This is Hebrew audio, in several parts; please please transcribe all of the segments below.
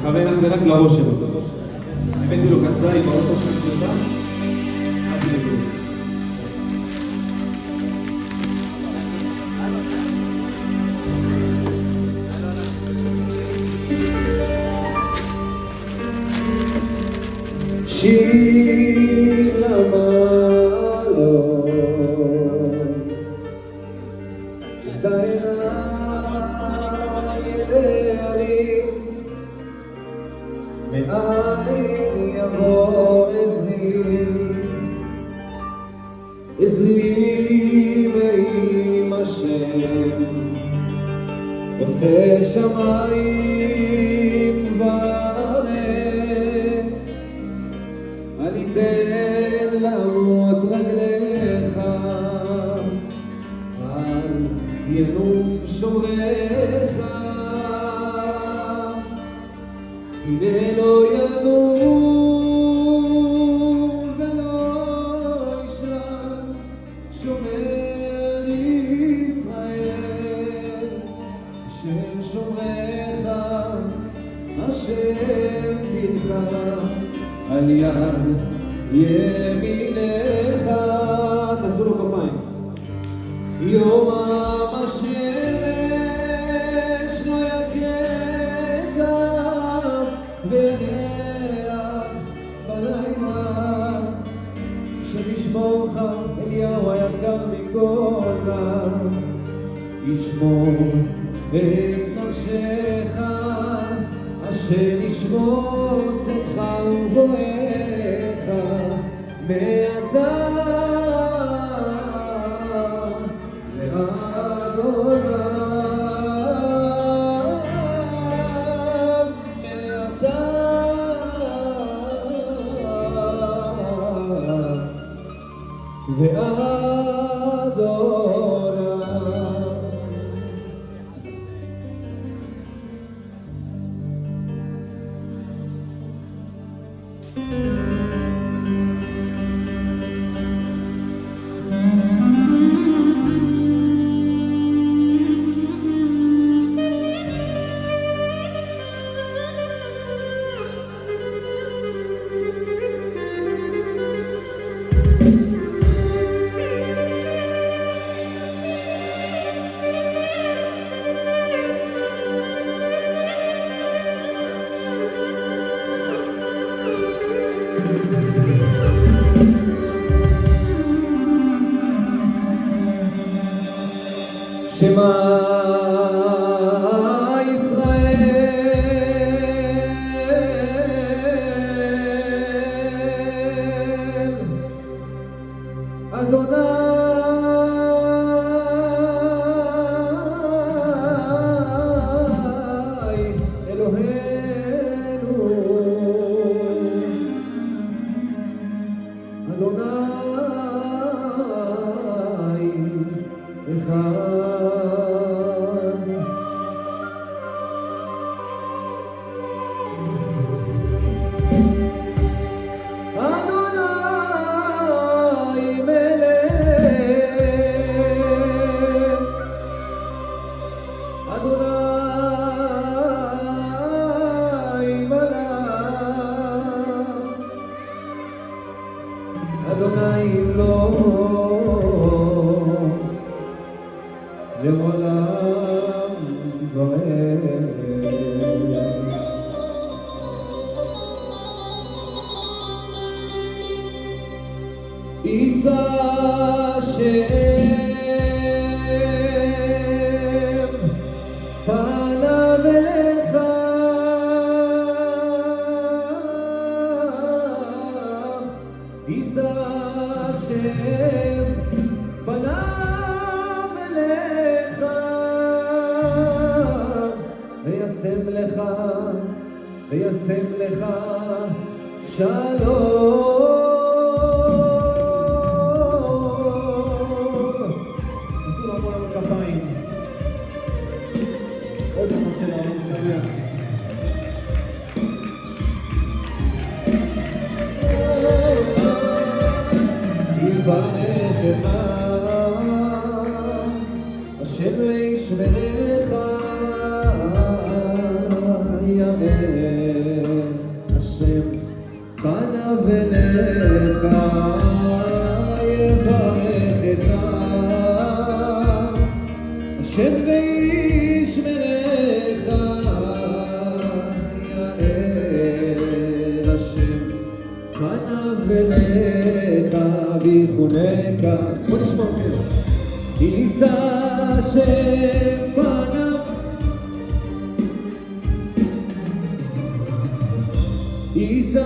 מכוון אך ורק לראש שלו. הבאתי לו קסדה עם האוטו של אותה, אל תדאגו. שיר למעלות, זיינה ידעלי, מאין יבוא עזרי מעם השם, עושה שמיים וארץ, אל יתן למות רגליך, אל ינום שומריך, הנה לא ינום ולא ישן שומר ישראל, השם שומריך, השם צדקך, על יד ימינך. תעשו לו כפיים. יום השמש לא יככה וריח בלילה, שמשמורך אליהו היקר מכל רע, ישמור את נפשך, השם ישמור צאתך ובואך מעתה ועד עולם, מעתה ועד עולם. שמע ישראל, אדוני אלוהינו, אדוני אחד. אדוני לא לעולם ועד. יישא השם פניו אליך, יישא השם פניו אליך, וישם לך שלום. עשו לנו כפיים. עוד נושא לעולם שמח. יברכך השם וישמרך, יאמן. השם וישמרך, יאר השם פניו אליך ויחונך. בוא נשמע אותך. יישא השם פניו, יישא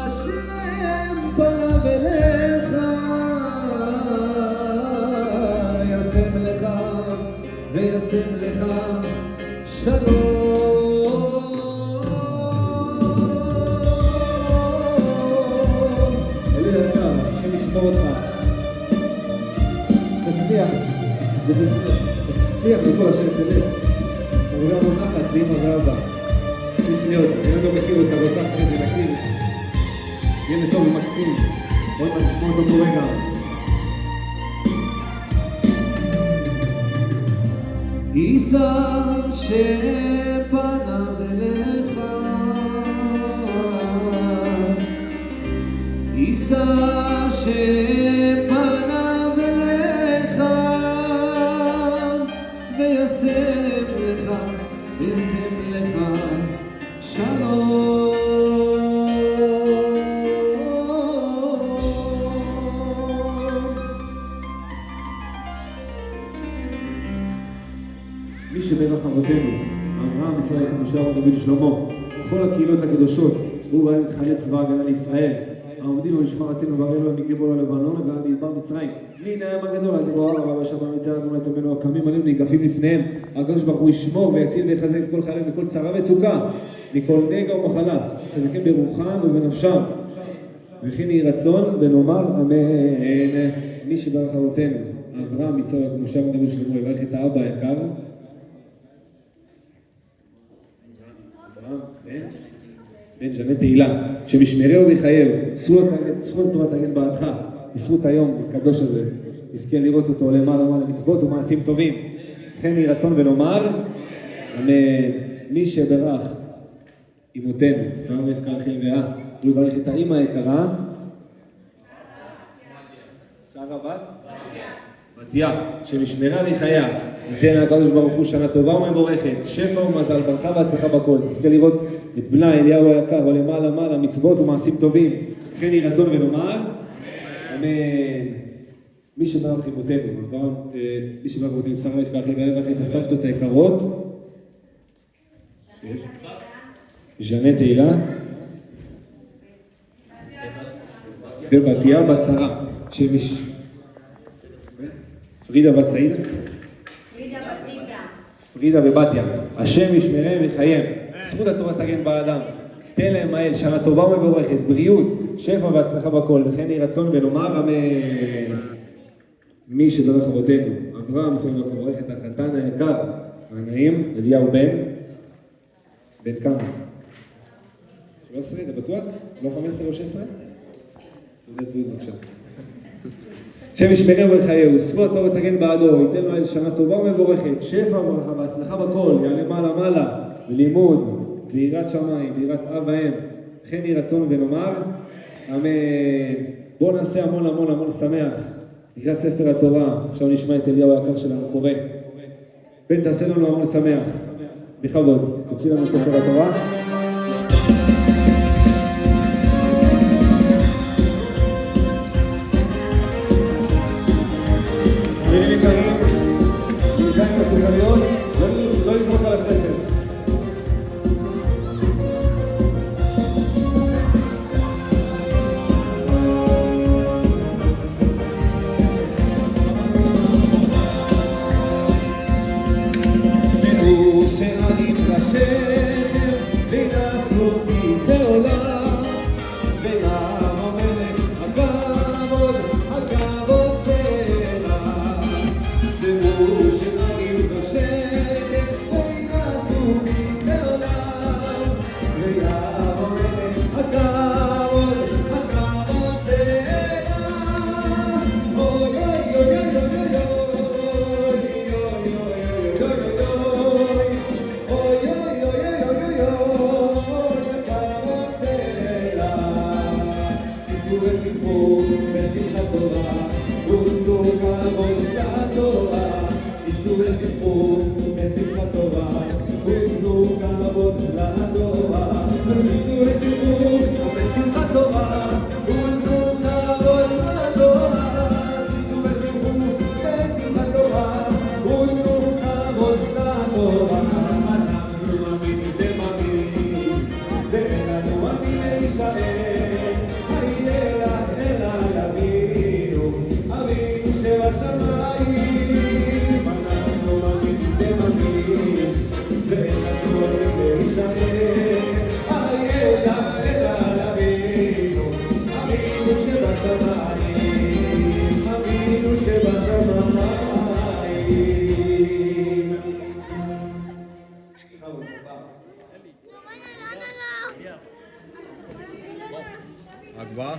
השם פניו אליך וישם לך שלום. אלוהי יקר, השם ישמור אותך, תצליח בכל אשר תלך, עבודה מונחת ואמא ואבא, תפנה אותה. אני לא מכיר אותה כל כך איזה נכיר, ילד טוב ומקסים, עוד מעט נשמע אותו פה רגע. יישא השם פניו אליך, יישא השם פניו אליך וישם לך שלום. מי שברך אבותינו, אברהם, ישראל, משה, דוד ושלמה, וכל הקהילות הקדושות, הוא בהם את חיילי צבא ההגנה לישראל, העומדים במשמר ארצנו והרי אלוהים מגבול הלבנון ועד מדבר מצרים. מן הים הגדול עד לבוא הר וישב במטה אדוני תומנו, הקמים עלינו ניגפים לפניהם. הקדוש ברוך הוא ישמור ויציל ויחזק את כל חיילינו מכל צרה וצוקה, מכל נגע ומחלה, יחזקם ברוחם ובנפשם. וכן יהי רצון ונאמר אמן. מי שברך אבותינו, אברהם, ישראל, משה, דוד ושלמה, יברך את האבא היקר בן ז'נט תהילה, שמשמרהו ויחייהו, זכות תורת הגט בעדך, בזכות היום הקדוש הזה, תזכה לראות אותו למעלה מצוות ומעשים טובים. לכן יהי רצון ונאמר אמן. מי שברך אמותינו, שרה רבקה רחל לאה, הוא יברך את האמא היקרה שרה בתיה, שמשמרה ויחיה, ניתן הקדוש ברוך הוא שנה טובה ומבורכת, שפע ומזל, ברכה והצלחה בכל. תזכה לראות את בנה אליהו היקר עולה מעלה מצוות ומעשים טובים. לכן יהי רצון ונאמר אמן. מי שברך אמותינו, מי שברך אמותינו, שרה רבקה רחל לאה, יברך את הסבתות היקרות ז'נט תהילה ובתיה בת שרה, פרידה בת סעידה, פרידה ובתיה, השם ישמרם ויחיים, זכות התורה תגן באדם, תן להם האל שנה טובה ומבורכת, בריאות, שפע והצלחה בכל. וכן יהי רצון ונאמר אמן. מי שברך אבותינו, אברהם, ישראל, מברך את החתן היקר הנעים אליהו בן כמה? 13? אתה בטוח? לא 15 או 16? צעוד בבקשה. השם ישמרהו ויחייהו, זכות התורה תגן בעדו, ייתן לו שנה טובה ומבורכת, שפע וברכה והצלחה בכל, יעלה מעלה ולימוד ויראת שמיים, ויראת אב ואם. וכן יהי רצון ונאמר אמן. בואו נעשה המון שמח לקראת ספר התורה. עכשיו נשמע את אליהו היקר שלנו קורא. בן תעשה לנו המון שמח בכבוד, תוציא לנו ספר התורה. חברים יקרים, נמצאים בסוכריות, לא לזרוק על הספר. והוא שערים לשכם הגבהה.